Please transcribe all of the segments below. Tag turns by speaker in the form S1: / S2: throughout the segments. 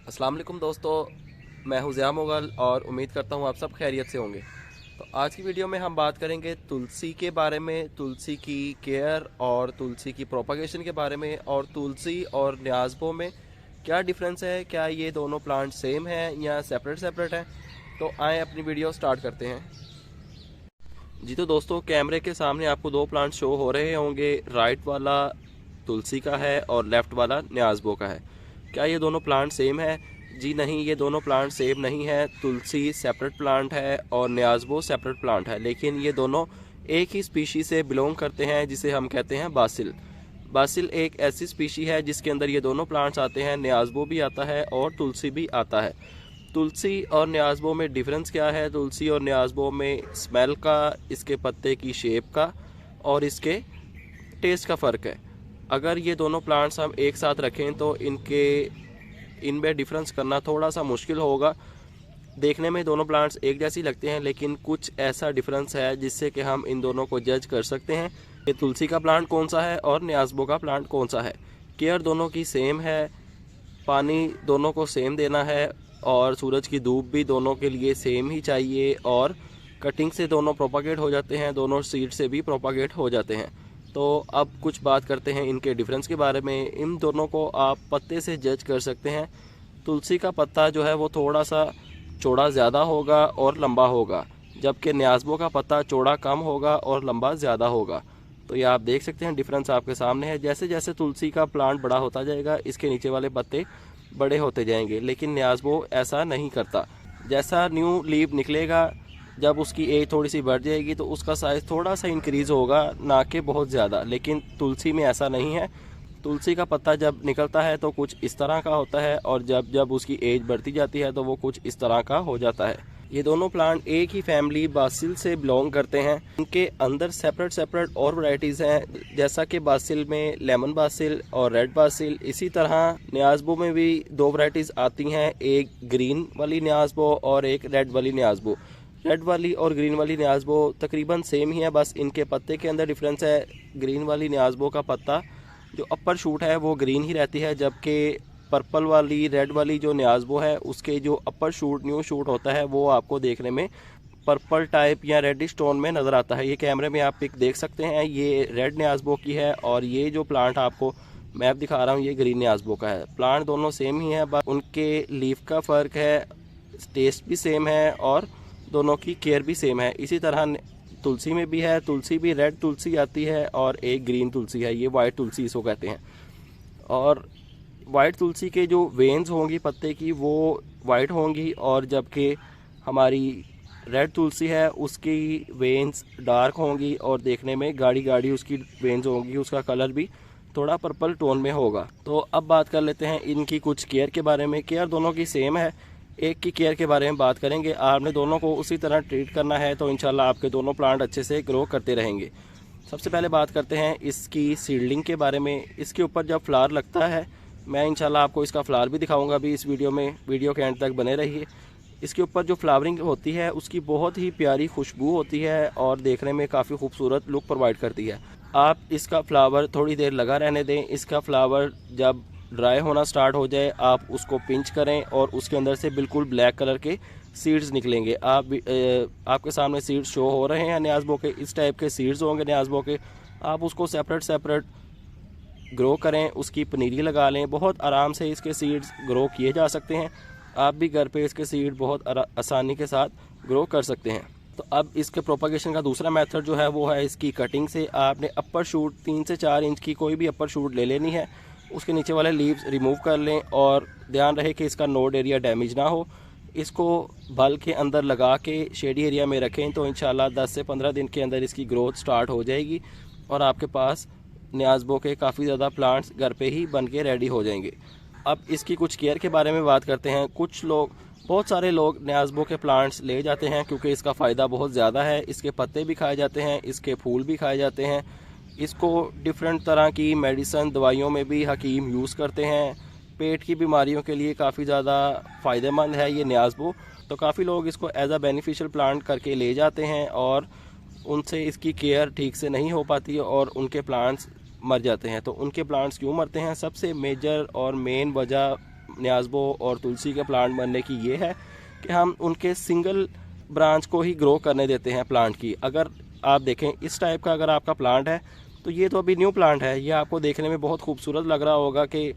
S1: अस्सलाम वालेकुम दोस्तों, मैं हूं ज़िया मुग़ल और उम्मीद करता हूं आप सब खैरियत से होंगे। तो आज की वीडियो में हम बात करेंगे तुलसी के बारे में, तुलसी की केयर और तुलसी की प्रोपागेशन के बारे में, और तुलसी और न्याज़बो में क्या डिफरेंस है, क्या ये दोनों प्लांट सेम हैं या सेपरेट सेपरेट हैं। तो आए अपनी वीडियो स्टार्ट करते हैं। जी तो दोस्तों, कैमरे के सामने आपको दो प्लांट शो हो रहे होंगे। राइट वाला तुलसी का है और लेफ़्ट वाला न्याज़बो का है। क्या ये दोनों प्लांट सेम है? जी नहीं, ये दोनों प्लांट सेम नहीं है। तुलसी सेपरेट प्लांट है और न्याज़बो सेपरेट प्लांट है, लेकिन ये दोनों एक ही स्पीशी से बिलोंग करते हैं, जिसे हम कहते हैं बासिल। बासिल एक ऐसी स्पीशी है जिसके अंदर ये दोनों प्लांट्स आते हैं, न्याज़बो भी आता है और तुलसी भी आता है। तुलसी और न्याज़बो में डिफरेंस क्या है? तुलसी और न्याज़बो में स्मेल का, इसके पत्ते की शेप का और इसके टेस्ट का फ़र्क है। अगर ये दोनों प्लांट्स हम एक साथ रखें तो इनमें डिफरेंस करना थोड़ा सा मुश्किल होगा। देखने में दोनों प्लांट्स एक जैसी लगते हैं, लेकिन कुछ ऐसा डिफरेंस है जिससे कि हम इन दोनों को जज कर सकते हैं कि तुलसी का प्लांट कौन सा है और न्याज़बो का प्लांट कौन सा है। केयर दोनों की सेम है, पानी दोनों को सेम देना है और सूरज की धूप भी दोनों के लिए सेम ही चाहिए, और कटिंग से दोनों प्रोपागेट हो जाते हैं, दोनों सीड से भी प्रोपागेट हो जाते हैं। तो अब कुछ बात करते हैं इनके डिफरेंस के बारे में। इन दोनों को आप पत्ते से जज कर सकते हैं। तुलसी का पत्ता जो है वो थोड़ा सा चौड़ा ज़्यादा होगा और लंबा होगा, जबकि न्याज़बो का पत्ता चौड़ा कम होगा और लंबा ज़्यादा होगा। तो ये आप देख सकते हैं, डिफरेंस आपके सामने है। जैसे जैसे तुलसी का प्लांट बड़ा होता जाएगा, इसके नीचे वाले पत्ते बड़े होते जाएंगे, लेकिन न्याज़बो ऐसा नहीं करता। जैसा न्यू लीफ निकलेगा, जब उसकी एज थोड़ी सी बढ़ जाएगी तो उसका साइज़ थोड़ा सा इंक्रीज़ होगा, ना कि बहुत ज़्यादा। लेकिन तुलसी में ऐसा नहीं है। तुलसी का पत्ता जब निकलता है तो कुछ इस तरह का होता है, और जब जब उसकी एज बढ़ती जाती है तो वो कुछ इस तरह का हो जाता है। ये दोनों प्लांट एक ही फैमिली बासिल से बिलोंग करते हैं। इनके अंदर सेपरेट सेपरेट और वैरायटीज़ हैं, जैसा कि बासिल में लेमन बासिल और रेड बासिल। इसी तरह न्याज़बो में भी दो वैरायटीज़ आती हैं, एक ग्रीन वाली न्याज़बो और एक रेड वाली न्याज़बो। रेड वाली और ग्रीन वाली न्याज़बो तकरीबन सेम ही है, बस इनके पत्ते के अंदर डिफरेंस है। ग्रीन वाली न्याज़बो का पत्ता जो अपर शूट है वो ग्रीन ही रहती है, जबकि पर्पल वाली रेड वाली जो न्याज़बो है उसके जो अपर शूट न्यू शूट होता है वो आपको देखने में पर्पल टाइप या रेडिश टोन में नज़र आता है। ये कैमरे में आप पिक देख सकते हैं, ये रेड न्याज़बो की है, और ये जो प्लांट आपको मैप दिखा रहा हूँ ये ग्रीन न्याज़बो का है। प्लांट दोनों सेम ही है, बस उनके लीफ का फ़र्क है, टेस्ट भी सेम है और दोनों की केयर भी सेम है। इसी तरह तुलसी में भी है। तुलसी भी रेड तुलसी आती है और एक ग्रीन तुलसी है, ये वाइट तुलसी इसको कहते हैं। और वाइट तुलसी के जो वेन्स होंगी पत्ते की वो वाइट होंगी, और जबकि हमारी रेड तुलसी है उसकी वेन्स डार्क होंगी और देखने में गाढ़ी गाढ़ी उसकी वेन्स होंगी, उसका कलर भी थोड़ा पर्पल टोन में होगा। तो अब बात कर लेते हैं इनकी कुछ केयर के बारे में। केयर दोनों की सेम है। एक की केयर के बारे में बात करेंगे, आपने दोनों को उसी तरह ट्रीट करना है तो इंशाल्लाह आपके दोनों प्लांट अच्छे से ग्रो करते रहेंगे। सबसे पहले बात करते हैं इसकी सीडलिंग के बारे में। इसके ऊपर जब फ्लावर लगता है, मैं इंशाल्लाह आपको इसका फ्लावर भी दिखाऊंगा अभी इस वीडियो में, वीडियो के एंड तक बने रहिए। इसके ऊपर जो फ्लावरिंग होती है उसकी बहुत ही प्यारी खुशबू होती है और देखने में काफ़ी खूबसूरत लुक प्रोवाइड करती है। आप इसका फ्लावर थोड़ी देर लगा रहने दें। इसका फ्लावर जब ड्राई होना स्टार्ट हो जाए आप उसको पिंच करें और उसके अंदर से बिल्कुल ब्लैक कलर के सीड्स निकलेंगे। आपके सामने सीड्स शो हो रहे हैं न्याज़बो के, इस टाइप के सीड्स होंगे न्याज़बो के। आप उसको सेपरेट सेपरेट ग्रो करें, उसकी पनीरी लगा लें। बहुत आराम से इसके सीड्स ग्रो किए जा सकते हैं। आप भी घर पे इसके सीड बहुत आसानी के साथ ग्रो कर सकते हैं। तो अब इसके प्रोपागेशन का दूसरा मेथड जो है वो है इसकी कटिंग से। आपने अपर शूट 3 से 4 इंच की कोई भी अपर शूट ले लेनी है, उसके नीचे वाले लीव्स रिमूव कर लें और ध्यान रहे कि इसका नोड एरिया डैमेज ना हो। इसको बल के अंदर लगा के शेडी एरिया में रखें तो इंशाल्लाह 10 से 15 दिन के अंदर इसकी ग्रोथ स्टार्ट हो जाएगी और आपके पास न्याज़बो के काफ़ी ज़्यादा प्लांट्स घर पे ही बन के रेडी हो जाएंगे। अब इसकी कुछ केयर के बारे में बात करते हैं। बहुत सारे लोग न्याज़बो के प्लांट्स ले जाते हैं क्योंकि इसका फ़ायदा बहुत ज़्यादा है। इसके पत्ते भी खाए जाते हैं, इसके फूल भी खाए जाते हैं। इसको डिफरेंट तरह की मेडिसन दवाइयों में भी हकीम यूज़ करते हैं। पेट की बीमारियों के लिए काफ़ी ज़्यादा फ़ायदेमंद है ये न्याज़बो। तो काफ़ी लोग इसको एज अ बेनिफिशियल प्लांट करके ले जाते हैं और उनसे इसकी केयर ठीक से नहीं हो पाती और उनके प्लांट्स मर जाते हैं। तो उनके प्लांट्स क्यों मरते हैं? सबसे मेजर और मेन वजह न्याज़बो और तुलसी के प्लांट बनने की ये है कि हम उनके सिंगल ब्रांच को ही ग्रो करने देते हैं प्लांट की। अगर आप देखें इस टाइप का अगर आपका प्लांट है तो ये तो अभी न्यू प्लांट है, ये आपको देखने में बहुत खूबसूरत लग रहा होगा कि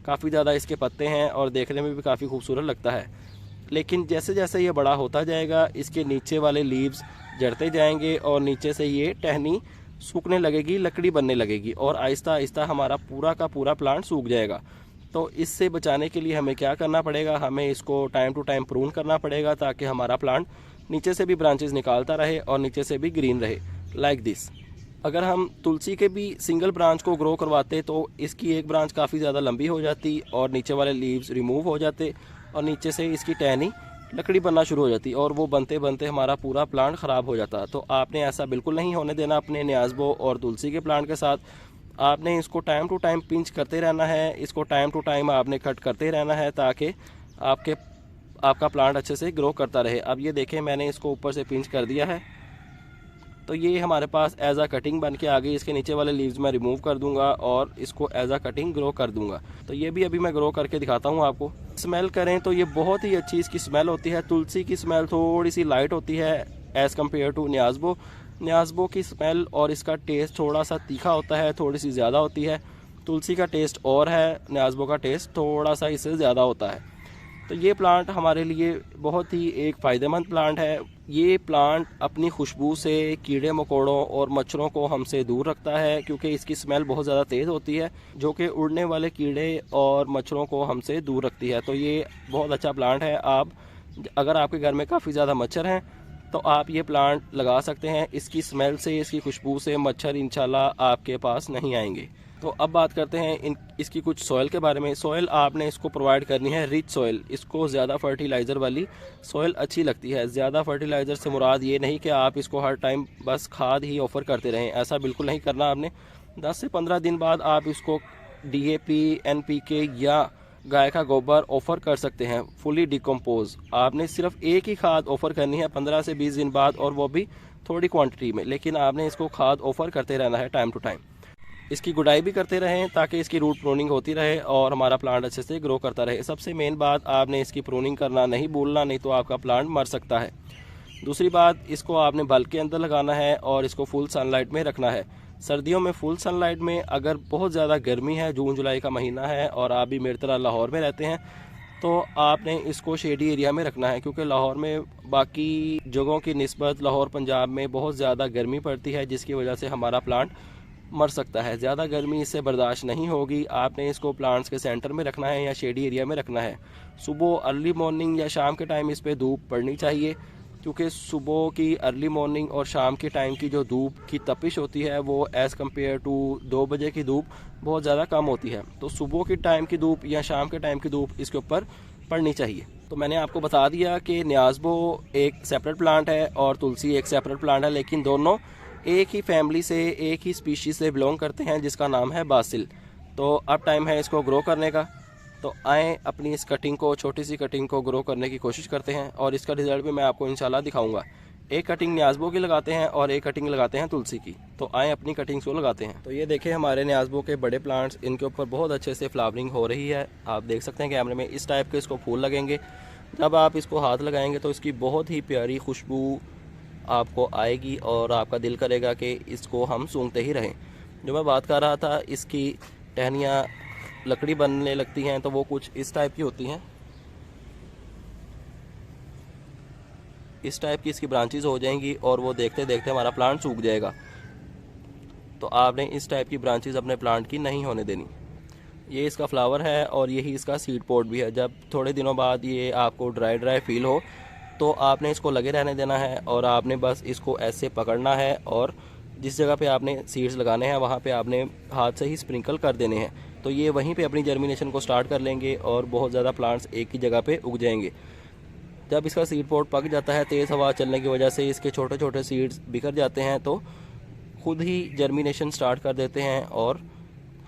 S1: काफ़ी ज़्यादा इसके पत्ते हैं और देखने में भी काफ़ी खूबसूरत लगता है। लेकिन जैसे जैसे ये बड़ा होता जाएगा इसके नीचे वाले लीव्स झड़ते जाएंगे और नीचे से ये टहनी सूखने लगेगी, लकड़ी बनने लगेगी और आहिस्ता आहिस्ता हमारा पूरा का पूरा प्लांट सूख जाएगा। तो इससे बचाने के लिए हमें क्या करना पड़ेगा, हमें इसको टाइम टू टाइम प्रून करना पड़ेगा ताकि हमारा प्लांट नीचे से भी ब्रांचेस निकालता रहे और नीचे से भी ग्रीन रहे, लाइक दिस। अगर हम तुलसी के भी सिंगल ब्रांच को ग्रो करवाते तो इसकी एक ब्रांच काफ़ी ज़्यादा लंबी हो जाती और नीचे वाले लीव्स रिमूव हो जाते और नीचे से इसकी टहनी लकड़ी बनना शुरू हो जाती और वो बनते बनते हमारा पूरा प्लांट ख़राब हो जाता। तो आपने ऐसा बिल्कुल नहीं होने देना अपने न्याज़बो और तुलसी के प्लांट के साथ। आपने इसको टाइम टू टाइम पिंच करते रहना है, इसको टाइम टू टाइम आपने कट करते रहना है ताकि आपका प्लांट अच्छे से ग्रो करता रहे। अब ये देखें मैंने इसको ऊपर से पिंच कर दिया है तो ये हमारे पास एज आ कटिंग बन के आ गई। इसके नीचे वाले लीव्स मैं रिमूव कर दूंगा और इसको एज आ कटिंग ग्रो कर दूंगा। तो ये भी अभी मैं ग्रो करके दिखाता हूँ आपको। स्मेल करें तो ये बहुत ही अच्छी इसकी स्मेल होती है। तुलसी की स्मेल थोड़ी सी लाइट होती है एज़ कम्पेयर टू न्याज़बो। न्याज़बो की स्मेल और इसका टेस्ट थोड़ा सा तीखा होता है, थोड़ी सी ज़्यादा होती है। तुलसी का टेस्ट और है, न्याज़बो का टेस्ट थोड़ा सा इससे ज़्यादा होता है। तो ये प्लांट हमारे लिए बहुत ही एक फ़ायदेमंद प्लांट है। ये प्लांट अपनी खुशबू से कीड़े मकोड़ों और मच्छरों को हमसे दूर रखता है क्योंकि इसकी स्मेल बहुत ज़्यादा तेज़ होती है जो कि उड़ने वाले कीड़े और मच्छरों को हमसे दूर रखती है। तो ये बहुत अच्छा प्लांट है। अगर आपके घर में काफ़ी ज़्यादा मच्छर हैं तो आप ये प्लांट लगा सकते हैं। इसकी स्मेल से, इसकी खुशबू से मच्छर इंशाल्लाह आपके पास नहीं आएंगे। तो अब बात करते हैं इसकी कुछ सॉइल के बारे में। सॉइल आपने इसको प्रोवाइड करनी है रिच सॉइल। इसको ज़्यादा फर्टिलाइज़र वाली सॉइल अच्छी लगती है। ज़्यादा फर्टिलाइज़र से मुराद ये नहीं कि आप इसको हर टाइम बस खाद ही ऑफ़र करते रहें, ऐसा बिल्कुल नहीं करना आपने। 10 से 15 दिन बाद आप इसको DAP, NPK या गाय का गोबर ऑफ़र कर सकते हैं फुली डिकम्पोज। आपने सिर्फ एक ही खाद ऑफ़र करनी है 15 से 20 दिन बाद और वो भी थोड़ी क्वांटिटी में, लेकिन आपने इसको खाद ऑफ़र करते रहना है टाइम टू टाइम। इसकी गुडाई भी करते रहें ताकि इसकी रूट प्रूनिंग होती रहे और हमारा प्लांट अच्छे से ग्रो करता रहे। सबसे मेन बात, आपने इसकी प्रूनिंग करना नहीं भूलना, नहीं तो आपका प्लांट मर सकता है। दूसरी बात, इसको आपने बल्ब के अंदर लगाना है और इसको फुल सनलाइट में रखना है। सर्दियों में फुल सनलाइट में, अगर बहुत ज़्यादा गर्मी है, जून जुलाई का महीना है और आप भी मेरी तरह लाहौर में रहते हैं, तो आपने इसको शेडी एरिया में रखना है क्योंकि लाहौर में बाकी जगहों की निस्बत लाहौर पंजाब में बहुत ज़्यादा गर्मी पड़ती है जिसकी वजह से हमारा प्लांट मर सकता है। ज़्यादा गर्मी इससे बर्दाश्त नहीं होगी। आपने इसको प्लांट्स के सेंटर में रखना है या शेडी एरिया में रखना है। सुबह अर्ली मॉर्निंग या शाम के टाइम इस पर धूप पड़नी चाहिए क्योंकि सुबह की अर्ली मॉर्निंग और शाम के टाइम की जो धूप की तपिश होती है वो एज़ कम्पेयर टू 2 बजे की धूप बहुत ज़्यादा कम होती है। तो सुबह की टाइम की धूप या शाम के टाइम की धूप इसके ऊपर पड़नी चाहिए। तो मैंने आपको बता दिया कि न्याज़बो एक सेपरेट प्लांट है और तुलसी एक सेपरेट प्लांट है, लेकिन दोनों एक ही फैमिली से, एक ही स्पीशीज़ से बिलोंग करते हैं जिसका नाम है बासिल। तो अब टाइम है इसको ग्रो करने का। तो आएँ अपनी इस कटिंग को, छोटी सी कटिंग को ग्रो करने की कोशिश करते हैं और इसका रिज़ल्ट भी मैं आपको इंशाल्लाह दिखाऊंगा। एक कटिंग न्याज़बो की लगाते हैं और एक कटिंग लगाते हैं तुलसी की। तो आएँ अपनी कटिंग्स को लगाते हैं। तो ये देखें हमारे न्याज़बो के बड़े प्लांट्स, इनके ऊपर बहुत अच्छे से फ्लावरिंग हो रही है। आप देख सकते हैं कैमरे में इस टाइप के इसको फूल लगेंगे। जब आप इसको हाथ लगाएंगे तो इसकी बहुत ही प्यारी खुशबू आपको आएगी और आपका दिल करेगा कि इसको हम सूंघते ही रहें। जो मैं बात कर रहा था, इसकी टहनियाँ लकड़ी बनने लगती हैं तो वो कुछ इस टाइप की होती हैं। इस टाइप की इसकी ब्रांचेस हो जाएंगी और वो देखते देखते हमारा प्लांट सूख जाएगा। तो आपने इस टाइप की ब्रांचेस अपने प्लांट की नहीं होने देनी। ये इसका फ्लावर है और यही इसका सीड पॉट भी है। जब थोड़े दिनों बाद ये आपको ड्राई ड्राई फील हो तो आपने इसको लगे रहने देना है और आपने बस इसको ऐसे पकड़ना है और जिस जगह पे आपने सीड्स लगाने हैं वहाँ पे आपने हाथ से ही स्प्रिंकल कर देने हैं। तो ये वहीं पे अपनी जर्मिनेशन को स्टार्ट कर लेंगे और बहुत ज़्यादा प्लांट्स एक ही जगह पे उग जाएंगे। जब इसका सीड पॉट पक जाता है, तेज़ हवा चलने की वजह से इसके छोटे छोटे सीड्स बिखर जाते हैं तो खुद ही जर्मिनेशन स्टार्ट कर देते हैं और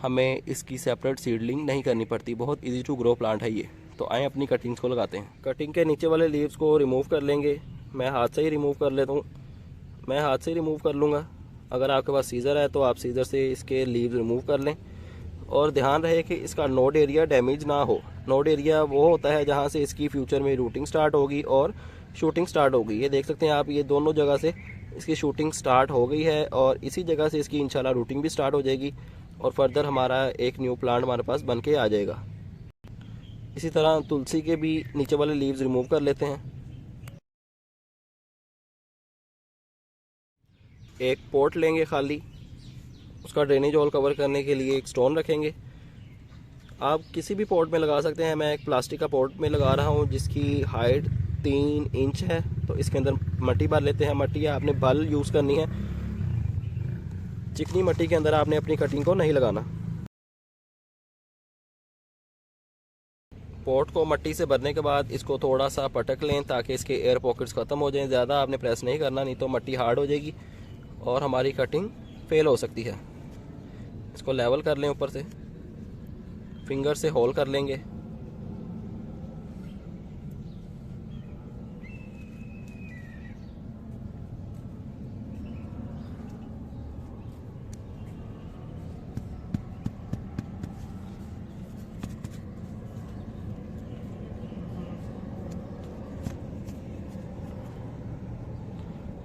S1: हमें इसकी सेपरेट सीडलिंग नहीं करनी पड़ती। बहुत ईजी टू ग्रो प्लांट है ये। तो आए अपनी कटिंग्स को लगाते हैं। कटिंग के नीचे वाले लीव्स को रिमूव कर लेंगे। मैं हाथ से ही रिमूव कर लेता हूँ, मैं हाथ से रिमूव कर लूँगा। अगर आपके पास सीज़र है तो आप सीज़र से इसके लीव्स रिमूव कर लें। और ध्यान रहे कि इसका नोड एरिया डैमेज ना हो। नोड एरिया वो होता है जहाँ से इसकी फ्यूचर में रूटिंग स्टार्ट होगी और शूटिंग स्टार्ट होगी। ये देख सकते हैं आप, ये दोनों जगह से इसकी शूटिंग स्टार्ट हो गई है और इसी जगह से इसकी इंशाल्लाह रूटिंग भी स्टार्ट हो जाएगी और फर्दर हमारा एक न्यू प्लांट हमारे पास बन के आ जाएगा। इसी तरह तुलसी के भी नीचे वाले लीव्स रिमूव कर लेते हैं। एक पॉट लेंगे खाली, उसका ड्रेनेज होल कवर करने के लिए एक स्टोन रखेंगे। आप किसी भी पॉट में लगा सकते हैं, मैं एक प्लास्टिक का पॉट में लगा रहा हूँ जिसकी हाइट 3 इंच है। तो इसके अंदर मट्टी भर लेते हैं। मट्टी आपने बल यूज़ करनी है, चिकनी मट्टी के अंदर आपने अपनी कटिंग को नहीं लगाना। पॉट को मट्टी से भरने के बाद इसको थोड़ा सा पटक लें ताकि इसके एयर पॉकेट्स ख़त्म हो जाएं। ज़्यादा आपने प्रेस नहीं करना, नहीं तो मट्टी हार्ड हो जाएगी और हमारी कटिंग फेल हो सकती है। इसको लेवल कर लें, ऊपर से फिंगर से होल कर लेंगे।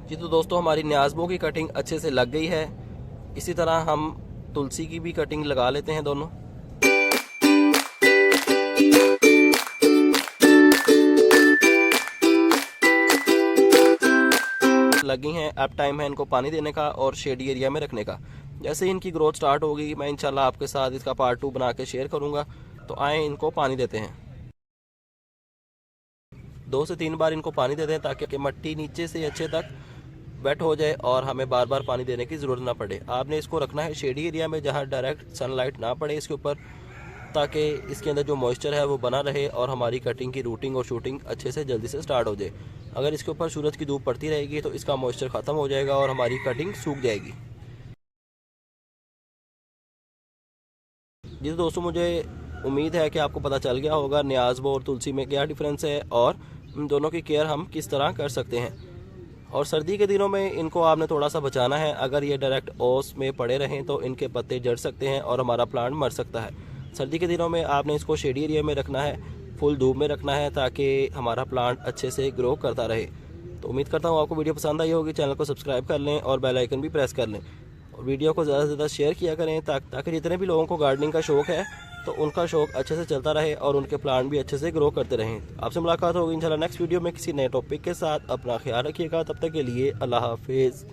S1: जी तो दोस्तों, हमारी न्याज़बो की कटिंग अच्छे से लग गई है। इसी तरह हम तुलसी की भी कटिंग लगा लेते हैं दोनों। लगी हैं, अब टाइम है इनको पानी देने का और शेडी एरिया में रखने का। जैसे ही इनकी ग्रोथ स्टार्ट होगी मैं इंशाल्लाह आपके साथ इसका पार्ट 2 बना के शेयर करूंगा। तो आए इनको पानी देते हैं। 2 से 3 बार इनको पानी देते हैं ताकि मट्टी नीचे से अच्छे तक वेट हो जाए और हमें बार बार पानी देने की ज़रूरत ना पड़े। आपने इसको रखना है शेडी एरिया में जहाँ डायरेक्ट सनलाइट ना पड़े इसके ऊपर, ताकि इसके अंदर जो मॉइस्चर है वो बना रहे और हमारी कटिंग की रूटिंग और शूटिंग अच्छे से जल्दी से स्टार्ट हो जाए। अगर इसके ऊपर सूरज की धूप पड़ती रहेगी तो इसका मॉइस्चर ख़त्म हो जाएगा और हमारी कटिंग सूख जाएगी। जी दोस्तों, मुझे उम्मीद है कि आपको पता चल गया होगा न्याज़बो और तुलसी में क्या डिफरेंस है और इन दोनों की केयर हम किस तरह कर सकते हैं। और सर्दी के दिनों में इनको आपने थोड़ा सा बचाना है। अगर ये डायरेक्ट ओस में पड़े रहें तो इनके पत्ते जड़ सकते हैं और हमारा प्लांट मर सकता है। सर्दी के दिनों में आपने इसको शेडी एरिया में रखना है, फुल धूप में रखना है ताकि हमारा प्लांट अच्छे से ग्रो करता रहे। तो उम्मीद करता हूँ आपको वीडियो पसंद आई होगी। चैनल को सब्सक्राइब कर लें और बेल आइकन भी प्रेस कर लें और वीडियो को ज़्यादा से ज़्यादा शेयर किया करें ताकि जितने भी लोगों को गार्डनिंग का शौक़ है तो उनका शौक़ अच्छे से चलता रहे और उनके प्लांट भी अच्छे से ग्रो करते रहें। आपसे मुलाकात होगी इंशाल्लाह नेक्स्ट वीडियो में किसी नए टॉपिक के साथ। अपना ख्याल रखिएगा, तब तक के लिए अल्लाह हाफिज़।